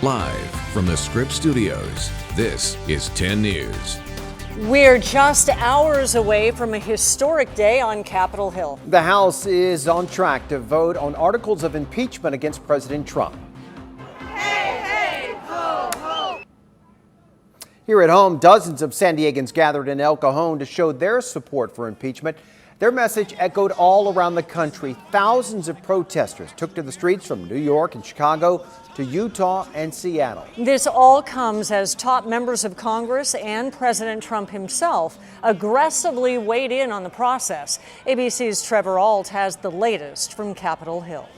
Live from the Scripps Studios, this is 10 News. We're just hours away from a historic day on Capitol Hill. The House is on track to vote on articles of impeachment against President Trump. Hey, hey, ho, ho. Here at home, dozens of San Diegans gathered in El Cajon to show their support for impeachment. Their message echoed all around the country. Thousands of protesters took to the streets from New York and Chicago to Utah and Seattle. This all comes as top members of Congress and President Trump himself aggressively weighed in on the process. ABC's Trevor Ault has the latest from Capitol Hill.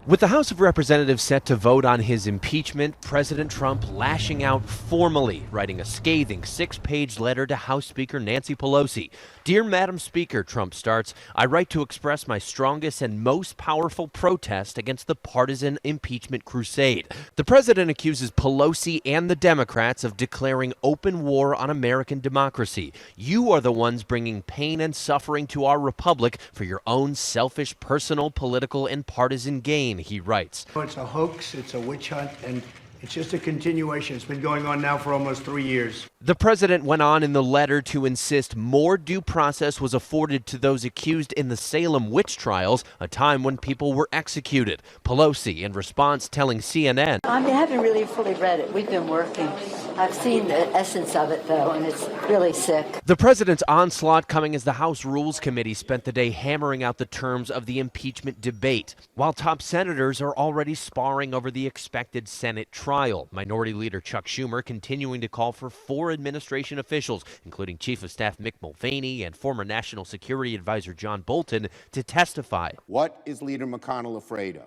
With the House of Representatives set to vote on his impeachment, President Trump lashing out formally, writing a scathing 6-page letter to House Speaker Nancy Pelosi. "Dear Madam Speaker," Trump starts, "I write to express my strongest and most powerful protest against the partisan impeachment crusade." The president accuses Pelosi and the Democrats of declaring open war on American democracy. "You are the ones bringing pain and suffering to our republic for your own selfish, personal, political, and partisan gain," he writes. It's a hoax, it's a witch hunt, and it's just a continuation. It's been going on now for almost 3 years. The president went on in the letter to insist more due process was afforded to those accused in the Salem witch trials, a time when people were executed. Pelosi, in response, telling CNN, I haven't really fully read it. We've been working. I've seen the essence of it, though, and it's really sick. The president's onslaught coming as the House Rules Committee spent the day hammering out the terms of the impeachment debate, while top senators are already sparring over the expected Senate trial. Minority Leader Chuck Schumer continuing to call for 4 administration officials, including Chief of Staff Mick Mulvaney and former National Security Advisor John Bolton, to testify. What is Leader McConnell afraid of?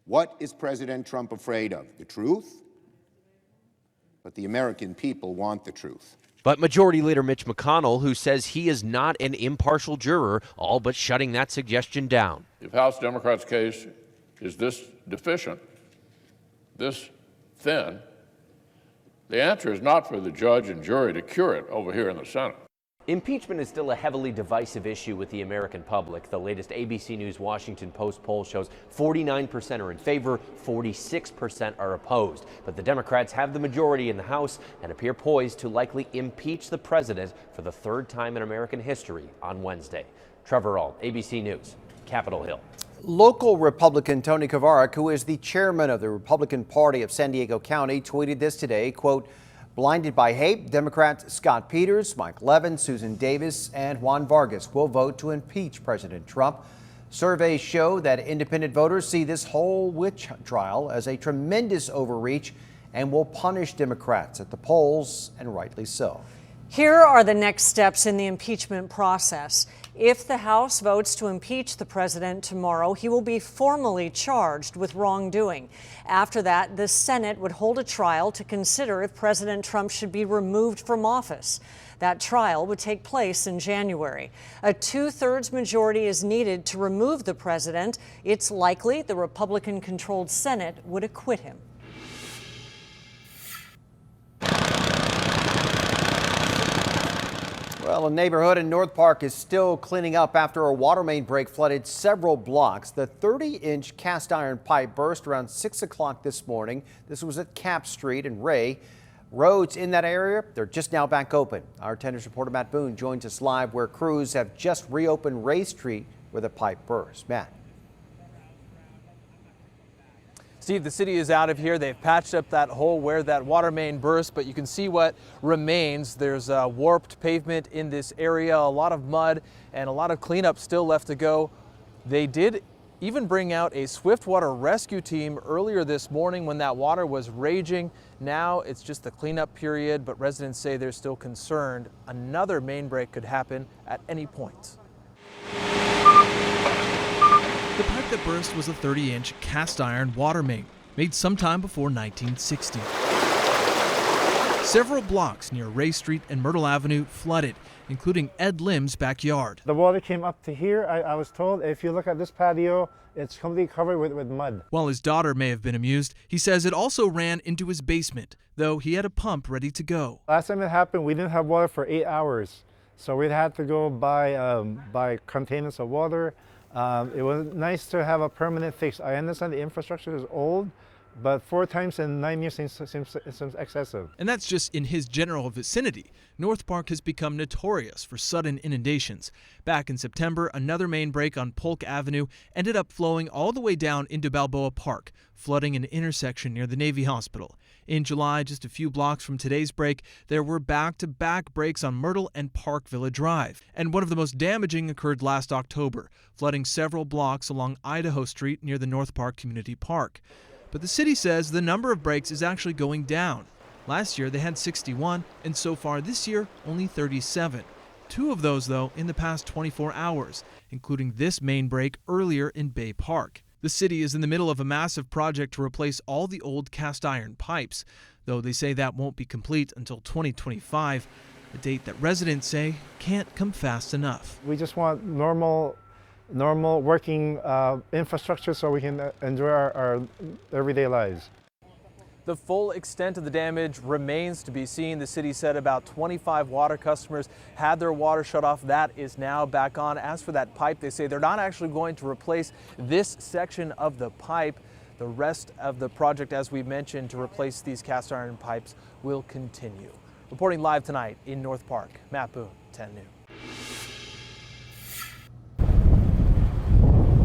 What is President Trump afraid of? The truth? But the American people want the truth. But Majority Leader Mitch McConnell, who says he is not an impartial juror, all but shutting that suggestion down. If House Democrats' case is this deficient, this thin, the answer is not for the judge and jury to cure it over here in the Senate. Impeachment is still a heavily divisive issue with the American public. The latest ABC News Washington Post poll shows 49% are in favor, 46% are opposed. But the Democrats have the majority in the House and appear poised to likely impeach the president for the 3rd time in American history on Wednesday. Trevor Ault, ABC News, Capitol Hill. Local Republican Tony Kovarik, who is the chairman of the Republican Party of San Diego County, tweeted this today, quote, "Blinded by hate, Democrats Scott Peters, Mike Levin, Susan Davis, and Juan Vargas will vote to impeach President Trump. Surveys show that independent voters see this whole witch trial as a tremendous overreach and will punish Democrats at the polls, and rightly so." Here are the next steps in the impeachment process. If the House votes to impeach the president tomorrow, he will be formally charged with wrongdoing. After that, the Senate would hold a trial to consider if President Trump should be removed from office. That trial would take place in January. A 2/3 majority is needed to remove the president. It's likely the Republican-controlled Senate would acquit him. Well, a neighborhood in North Park is still cleaning up after a water main break flooded several blocks. The 30-inch cast iron pipe burst around 6 o'clock this morning. This was at Cap Street and Ray. Roads in that area, they're just now back open. Our 10 News reporter Matt Boone joins us live where crews have just reopened Ray Street where the pipe burst. Matt. Steve, the city is out of here. They've patched up that hole where that water main burst, but you can see what remains. There's warped pavement in this area, a lot of mud, and a lot of cleanup still left to go. They did even bring out a swiftwater rescue team earlier this morning when that water was raging. Now it's just the cleanup period, but residents say they're still concerned another main break could happen at any point. The pipe that burst was a 30-inch cast iron water main, made sometime before 1960. Several blocks near Ray Street and Myrtle Avenue flooded, including Ed Lim's backyard. The water came up to here. I was told if you look at this patio, it's completely covered with mud. While his daughter may have been amused, he says it also ran into his basement, though he had a pump ready to go. Last time it happened, we didn't have water for 8 hours. So we'd had to go buy containers of water. It was nice to have a permanent fix. I understand the infrastructure is old, but 4 times in 9 years seems excessive. And that's just in his general vicinity. North Park has become notorious for sudden inundations. Back in September, another main break on Polk Avenue ended up flowing all the way down into Balboa Park, flooding an intersection near the Navy Hospital. In July, just a few blocks from today's break, there were back-to-back breaks on Myrtle and Park Villa Drive. And one of the most damaging occurred last October, flooding several blocks along Idaho Street near the North Park Community Park. But the city says the number of breaks is actually going down. Last year they had 61, and so far this year only 37. 2 of those, though, in the past 24 hours, including this main break earlier in Bay Park. The city is in the middle of a massive project to replace all the old cast iron pipes, though they say that won't be complete until 2025, a date that residents say can't come fast enough. We just want normal working infrastructure so we can enjoy our everyday lives. The full extent of the damage remains to be seen. The city said about 25 water customers had their water shut off. That is now back on. As for that pipe, they say they're not actually going to replace this section of the pipe. The rest of the project, as we mentioned, to replace these cast iron pipes will continue. Reporting live tonight in North Park, Matt Boone, 10 News.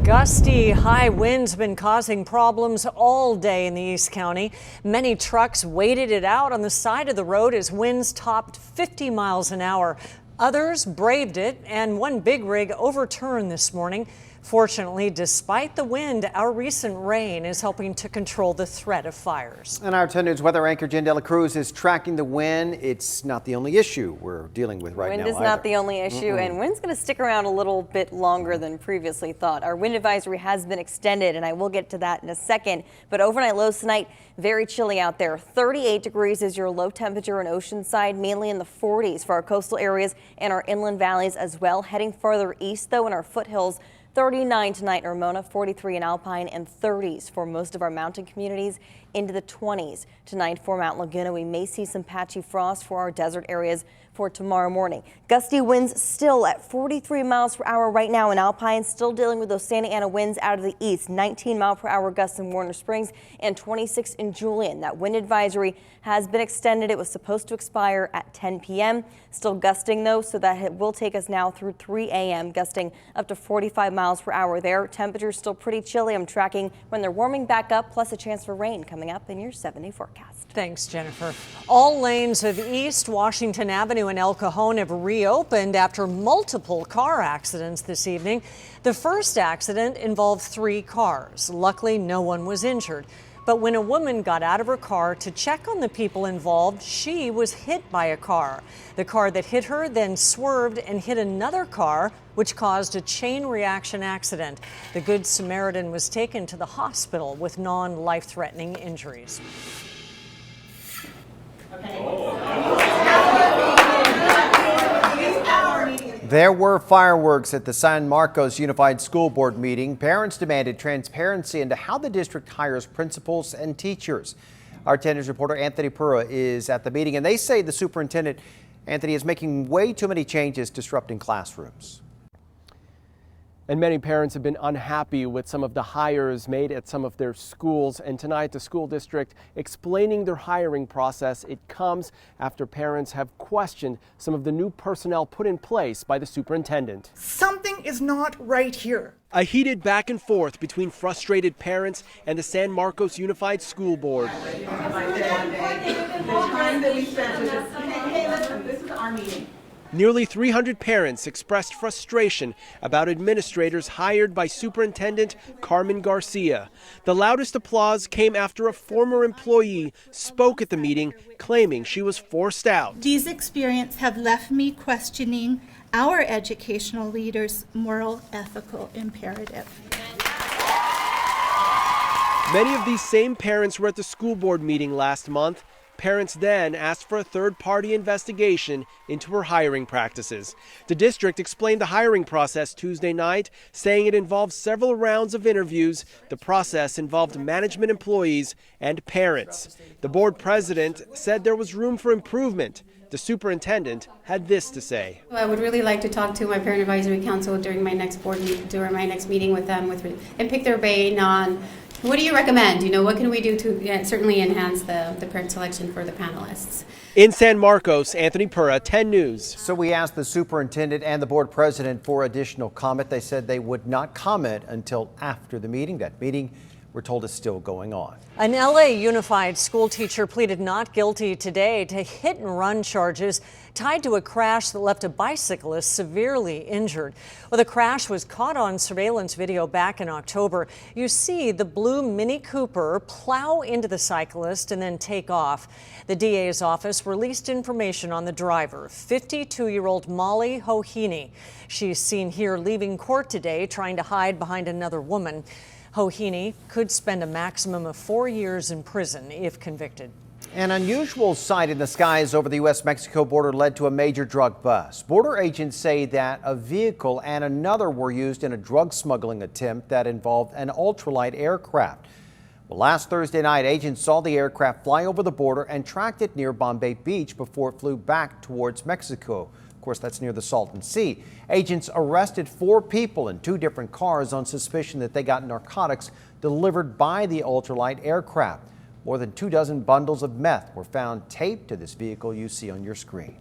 Gusty high winds have been causing problems all day in the East County. Many trucks waited it out on the side of the road as winds topped 50 miles an hour. Others braved it, and one big rig overturned this morning. Fortunately, despite the wind, our recent rain is helping to control the threat of fires. And our 10 News weather anchor Jen Dela Cruz is tracking the wind. It's not the only issue we're dealing with right now. Wind is not the only issue, and wind's going to stick around a little bit longer than previously thought. Our wind advisory has been extended, and I will get to that in a second. But overnight lows tonight, very chilly out there. 38 degrees is your low temperature in Oceanside, mainly in the 40s for our coastal areas and our inland valleys as well. Heading further east, though, in our foothills, 39 tonight in Ramona, 43 in Alpine, and 30s for most of our mountain communities, into the 20s. Tonight for Mount Laguna, we may see some patchy frost for our desert areas for tomorrow morning. Gusty winds still at 43 miles per hour right now in Alpine, still dealing with those Santa Ana winds out of the east. 19 mile per hour gusts in Warner Springs and 26 in Julian. That wind advisory has been extended. It was supposed to expire at 10 p.m. Still gusting though, so that it will take us now through 3 a.m. gusting up to 45 miles per hour there. Temperatures still pretty chilly. I'm tracking when they're warming back up, plus a chance for rain coming up in your 7-day forecast. Thanks, Jennifer. All lanes of East Washington Avenue and El Cajon have reopened after multiple car accidents this evening. The first accident involved 3 cars. Luckily, no one was injured. But when a woman got out of her car to check on the people involved, she was hit by a car. The car that hit her then swerved and hit another car, which caused a chain reaction accident. The Good Samaritan was taken to the hospital with non-life-threatening injuries. There were fireworks at the San Marcos Unified School Board meeting. Parents demanded transparency into how the district hires principals and teachers. Our 10 News reporter Anthony Pura is at the meeting, and they say the superintendent, Anthony, is making way too many changes, disrupting classrooms. And many parents have been unhappy with some of the hires made at some of their schools. And tonight, the school district explaining their hiring process. It comes after parents have questioned some of the new personnel put in place by the superintendent. Something is not right here. A heated back and forth between frustrated parents and the San Marcos Unified School Board. The time that we spent with this. Hey, listen, this is our meeting. Nearly 300 parents expressed frustration about administrators hired by Superintendent Carmen Garcia. The loudest applause came after a former employee spoke at the meeting, claiming she was forced out. These experiences have left me questioning our educational leaders' moral, ethical imperative. Many of these same parents were at the school board meeting last month. Parents then asked for a third-party investigation into her hiring practices. The district explained the hiring process Tuesday night, saying it involved several rounds of interviews. The process involved management employees and parents. The board president said there was room for improvement. The superintendent had this to say. I would really like to talk to my parent advisory council during my next meeting with them and pick their brain on What do you recommend? What can we do to certainly enhance the parent selection for the panelists? In San Marcos, Anthony Pura, 10 News. So we asked the superintendent and the board president for additional comment. They said they would not comment until after the meeting. That meeting, we're told, is still going on. An LA Unified school teacher pleaded not guilty today to hit and run charges tied to a crash that left a bicyclist severely injured. Well, the crash was caught on surveillance video back in October. You see the blue Mini Cooper plow into the cyclist and then take off. The DA's office released information on the driver, 52-year-old Molly Hoheny. She's seen here leaving court today, trying to hide behind another woman. Hoheny could spend a maximum of 4 years in prison if convicted. An unusual sight in the skies over the U.S.-Mexico border led to a major drug bust. Border agents say that a vehicle and another were used in a drug smuggling attempt that involved an ultralight aircraft. Well, last Thursday night, agents saw the aircraft fly over the border and tracked it near Bombay Beach before it flew back towards Mexico. Of course, that's near the Salton Sea. Agents arrested 4 people in 2 different cars on suspicion that they got narcotics delivered by the ultralight aircraft. More than 24 bundles of meth were found taped to this vehicle you see on your screen.